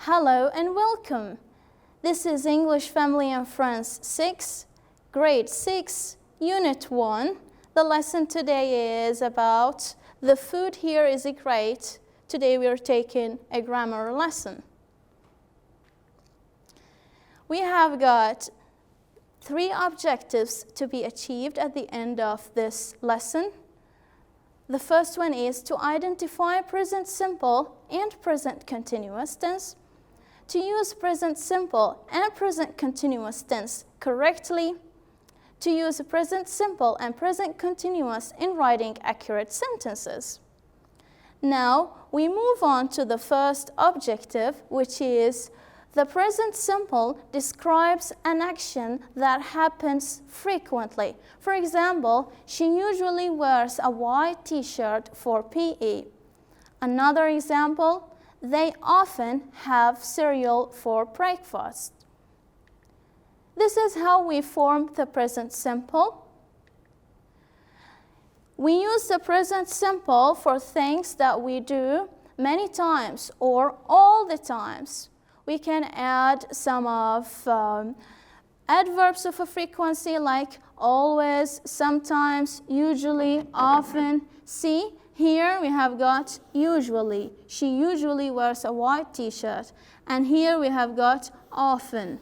Hello and welcome. This is English Family and Friends 6, Grade 6, Unit 1. The lesson today is about the food here is great. Today we are taking a grammar lesson. We have got 3 objectives to be achieved at the end of this lesson. The first one is to identify present simple and present continuous tense, to use present simple and present continuous tense correctly, to use present simple and present continuous in writing accurate sentences. Now, we move on to the first objective, which is the present simple describes an action that happens frequently. For example, she usually wears a white t-shirt for PE. Another example, they often have cereal for breakfast. This is how we form the present simple. We use the present simple for things that we do many times or all the times. We can add some of adverbs of a frequency like always, sometimes, usually, often. See, here we have got usually. She usually wears a white t-shirt. And here we have got often.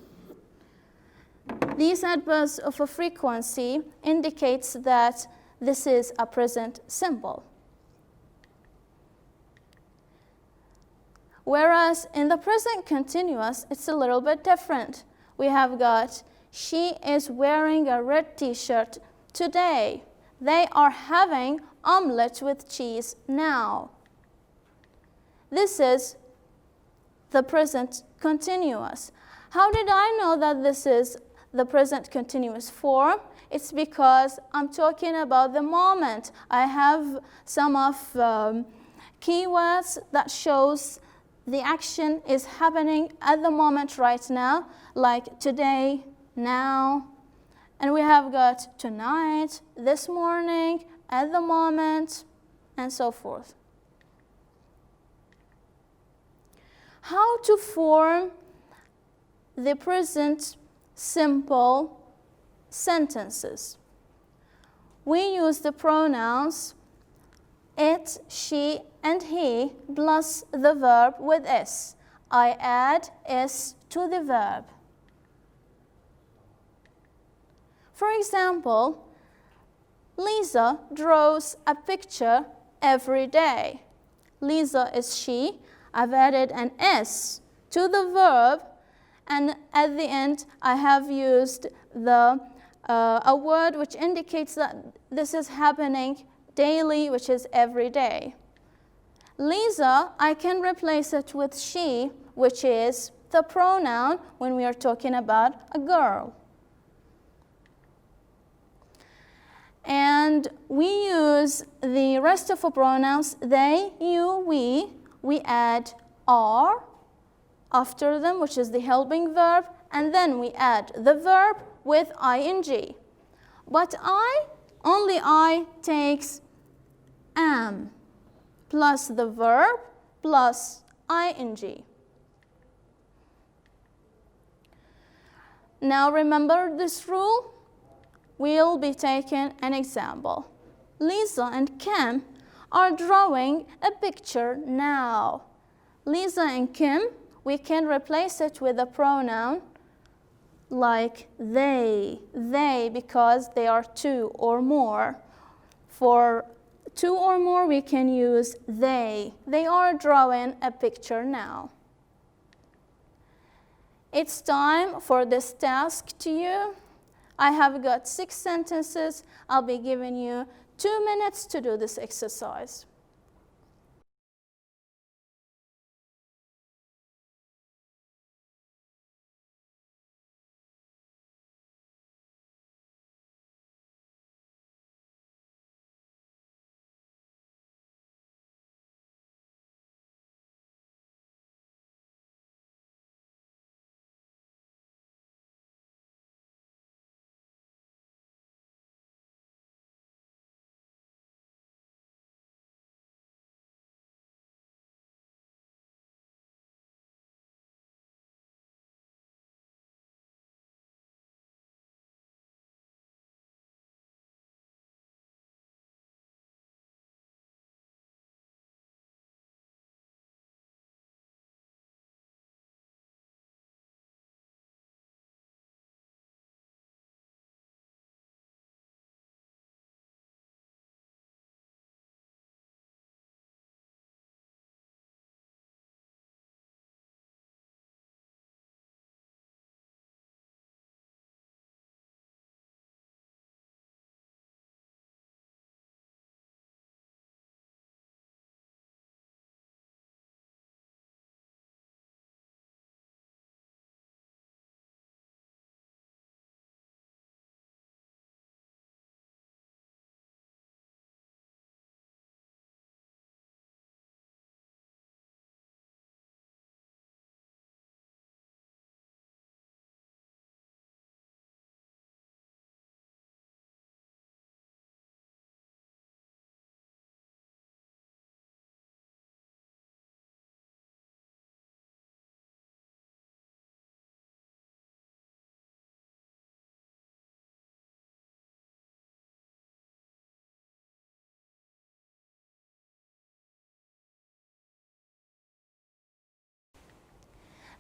These adverbs of a frequency indicates that this is a present simple. Whereas in the present continuous, it's a little bit different. We have got, she is wearing a red t-shirt today. They are having omelette with cheese now. This is the present continuous. How did I know that this is the present continuous form? It's because I'm talking about the moment. I have some of keywords that shows the action is happening at the moment right now, like today, now. And we have got tonight, this morning, at the moment, and so forth. How to form the present simple sentences? We use the pronouns it, she, and he plus the verb with s. I add s to the verb. For example, Lisa draws a picture every day. Lisa is she. I've added an s to the verb, and at the end I have used a word which indicates that this is happening daily, which is every day. Lisa, I can replace it with she, which is the pronoun when we are talking about a girl. And we use the rest of the pronouns, they, you, we. We add are after them, which is the helping verb, and then we add the verb with ing. But only I takes am plus the verb plus ing. Now remember this rule? We'll be taking an example. Lisa and Kim are drawing a picture now. Lisa and Kim, we can replace it with a pronoun like they because they are 2 or more. For 2 or more, we can use they. They are drawing a picture now. It's time for this task to you. I have got 6 sentences. I'll be giving you 2 minutes to do this exercise.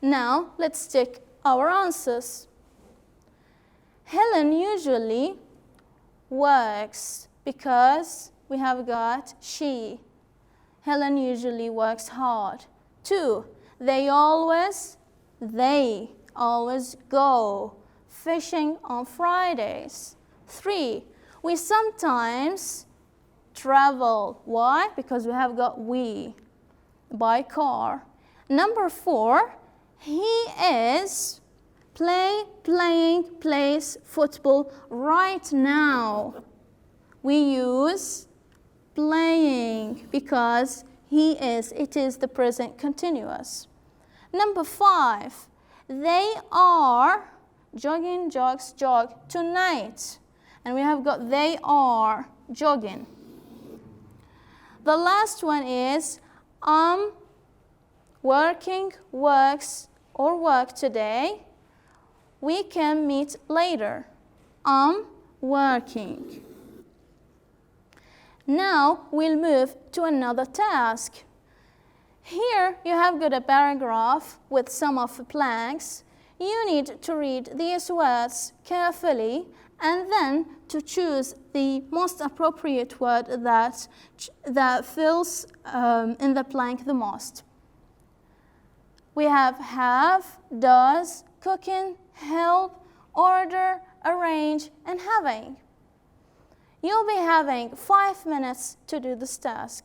Now, let's check our answers. Helen usually works because we have got she. Helen usually works hard. 2, they always go fishing on Fridays. 3, we sometimes travel. Why? Because we have got we, by car. Number 4, he is plays football right now. We use playing because it is the present continuous. Number 5, they are jog tonight. And we have got they are jogging. The last one is works or work today. We can meet later. Working. Now we'll move to another task. Here you have got a paragraph with some of the blanks. You need to read these words carefully and then to choose the most appropriate word that fills in the blank the most. We have, does, cooking, help, order, arrange, and having. You'll be having 5 minutes to do this task.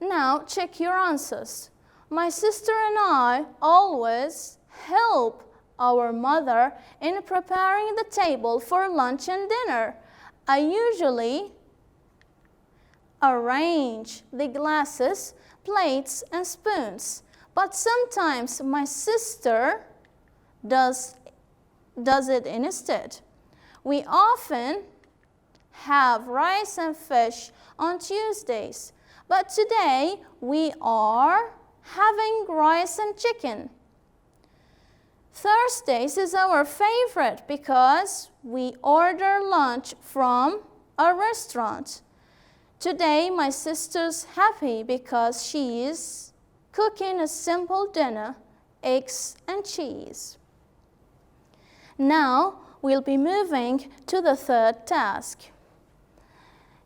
Now check your answers. My sister and I always help our mother in preparing the table for lunch and dinner. I usually arrange the glasses, plates, and spoons. But sometimes my sister does it instead. We often have rice and fish on Tuesdays, but today we are having rice and chicken. Thursdays is our favorite because we order lunch from a restaurant. Today my sister's happy because she is cooking a simple dinner, eggs and cheese. Now we'll be moving to the third task.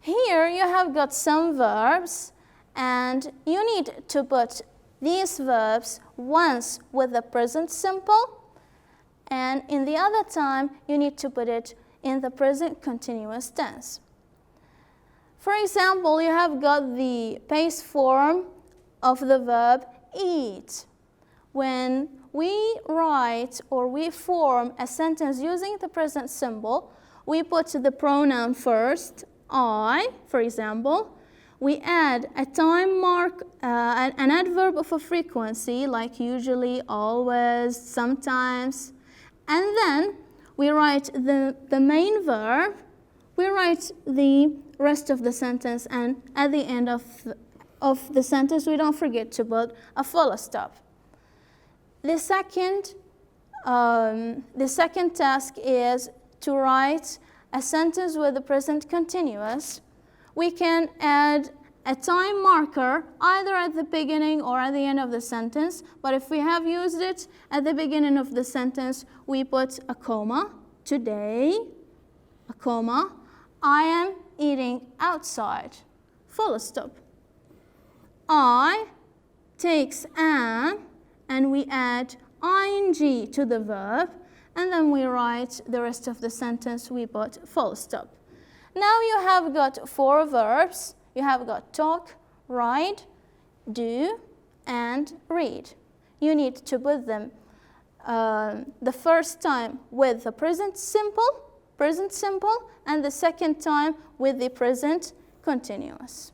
Here you have got some verbs and you need to put these verbs once with the present simple, and in the other time you need to put it in the present continuous tense. For example, you have got the base form of the verb eat. When we write or we form a sentence using the present simple, we put the pronoun first, I, for example. We add a time mark, an adverb of a frequency like usually, always, sometimes, and then we write the main verb, we write the rest of the sentence, and at the end of the sentence we don't forget to put a full stop. The second task is to write a sentence with the present continuous. We can add a time marker either at the beginning or at the end of the sentence, but if we have used it at the beginning of the sentence, we put a comma, today, a comma, I am eating outside, full stop. I takes am, and we add ing to the verb, and then we write the rest of the sentence, we put full stop. Now you have got 4 verbs. You have got talk, write, do, and read. You need to put them the first time with the present simple, and the second time with the present continuous.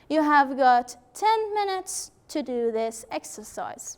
You have got 10 minutes to do this exercise.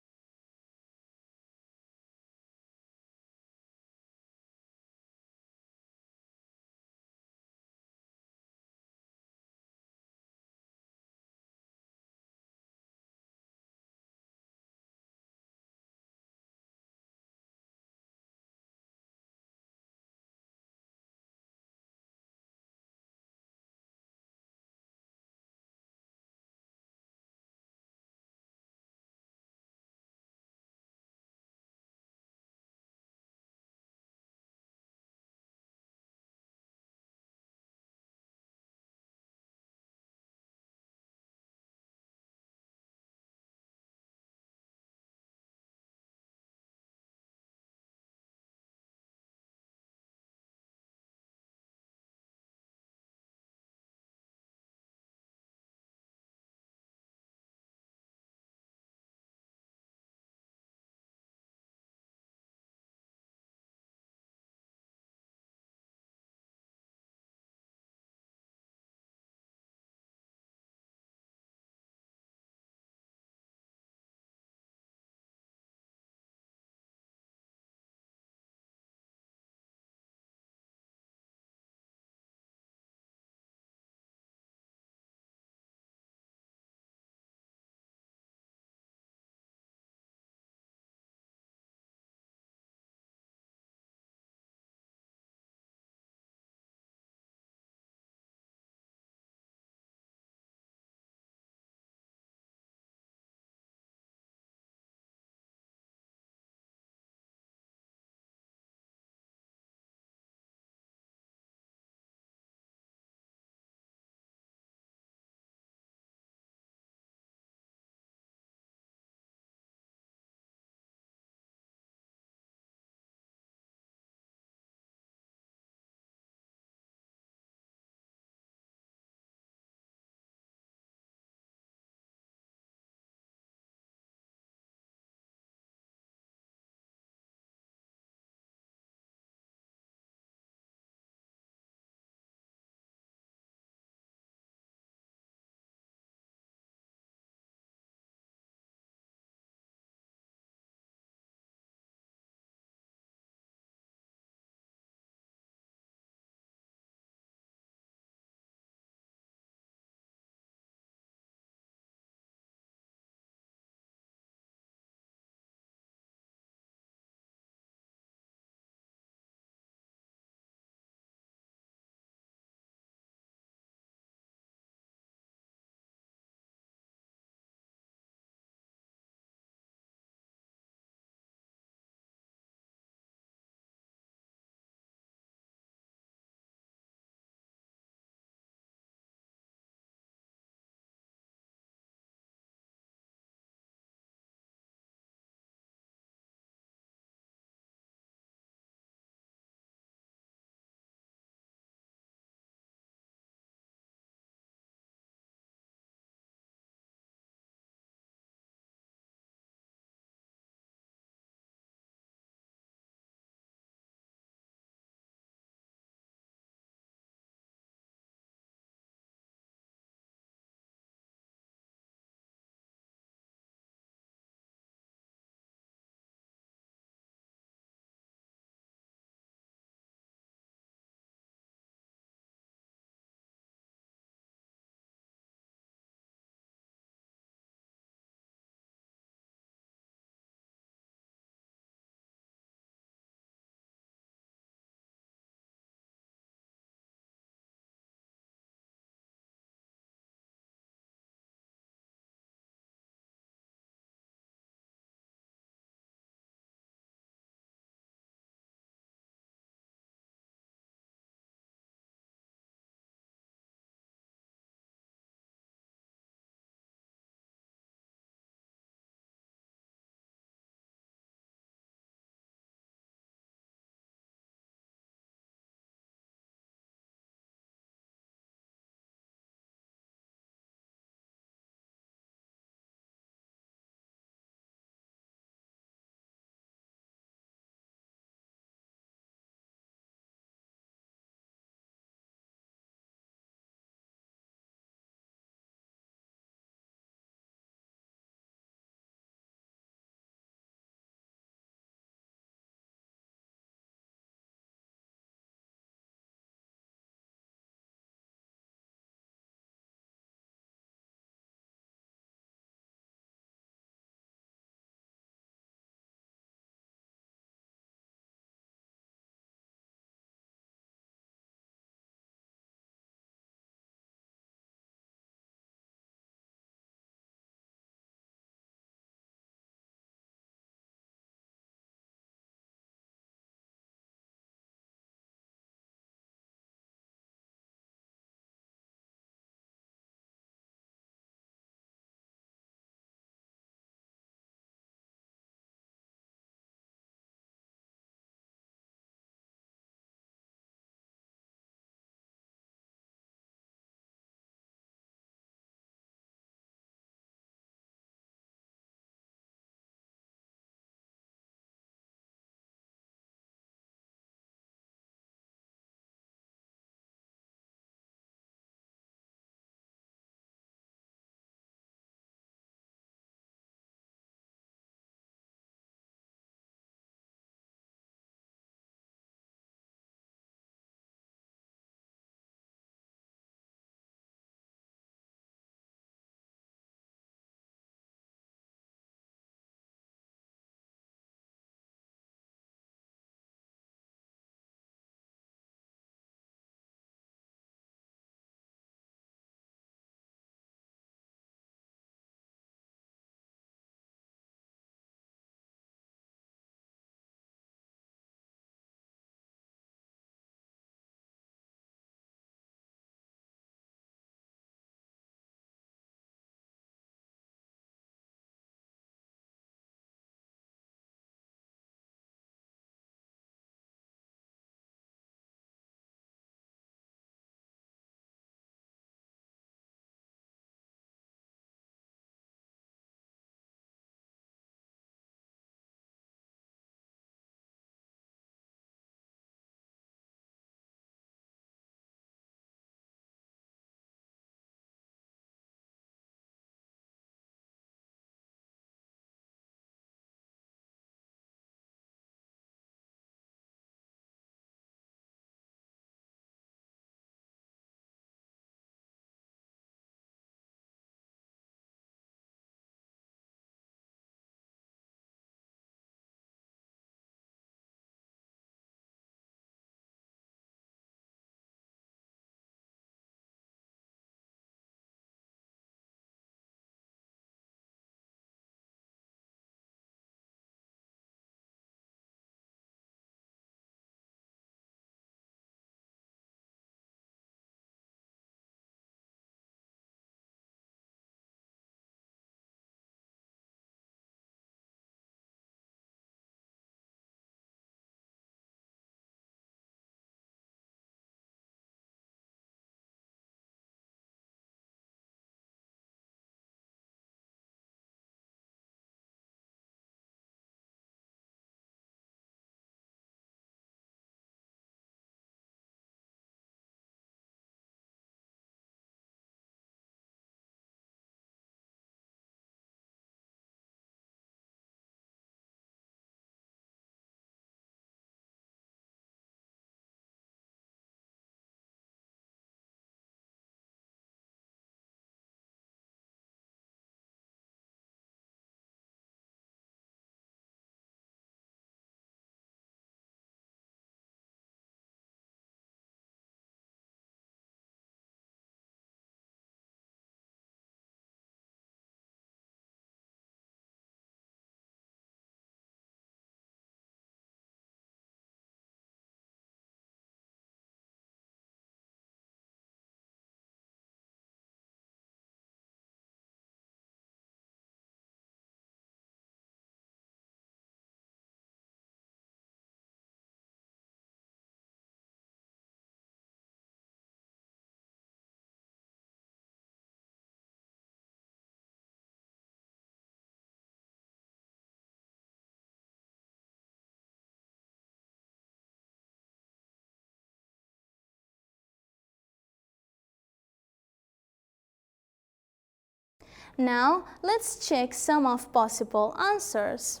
Now, let's check some of possible answers.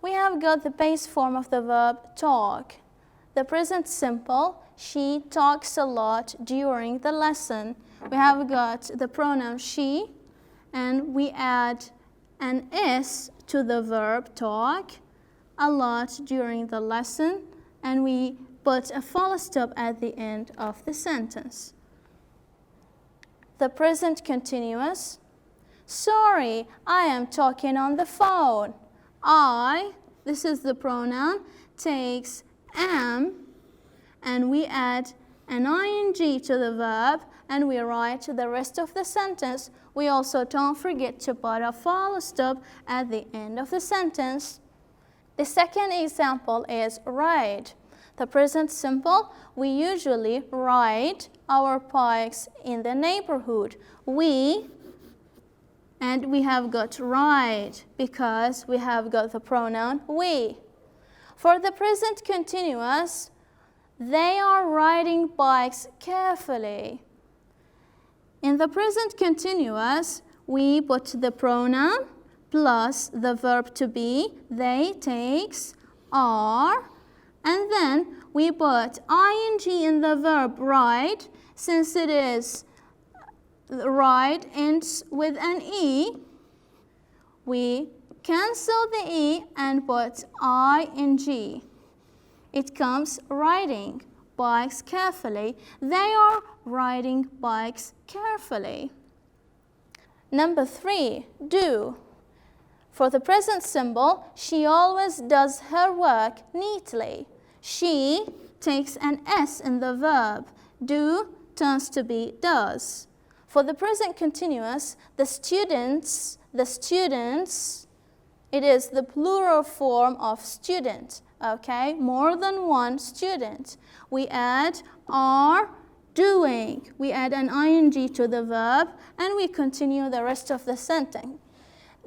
We have got the base form of the verb talk. The present simple, she talks a lot during the lesson. We have got the pronoun she, and we add an S to the verb talk a lot during the lesson, and we put a full stop at the end of the sentence. The present continuous, sorry, I am talking on the phone. I, this is the pronoun, takes am, and we add an ing to the verb, and we write the rest of the sentence. We also don't forget to put a full stop at the end of the sentence. The second example is ride. The present simple, we usually ride our bikes in the neighborhood. And we have got ride because we have got the pronoun we. For the present continuous, they are riding bikes carefully. In the present continuous, we put the pronoun plus the verb to be, they, takes, are, and then we put ing in the verb ride. Since it is ride ends with an e, we cancel the e and put ing. It comes riding bikes carefully. They are riding bikes carefully. Number 3, do. For the present symbol, she always does her work neatly. She takes an S in the verb. Do turns to be does. For the present continuous, the students, it is the plural form of student, okay? More than one student. We add are doing. We add an ing to the verb, and we continue the rest of the sentence.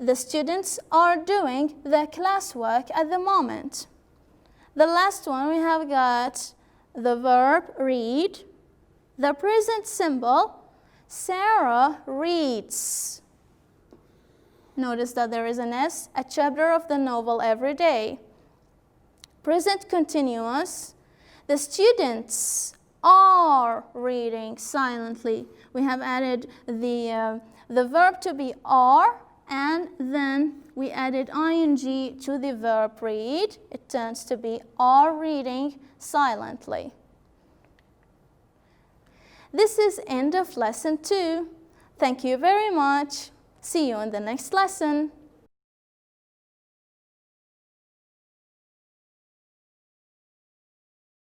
The students are doing their classwork at the moment. The last one, we have got the verb read. The present symbol, Sarah reads. Notice that there is an S, a chapter of the novel every day. Present continuous, the students are reading silently. We have added the verb to be are, and then we added ing to the verb read. It turns to be are reading silently. This is end of lesson 2. Thank you very much. See you in the next lesson.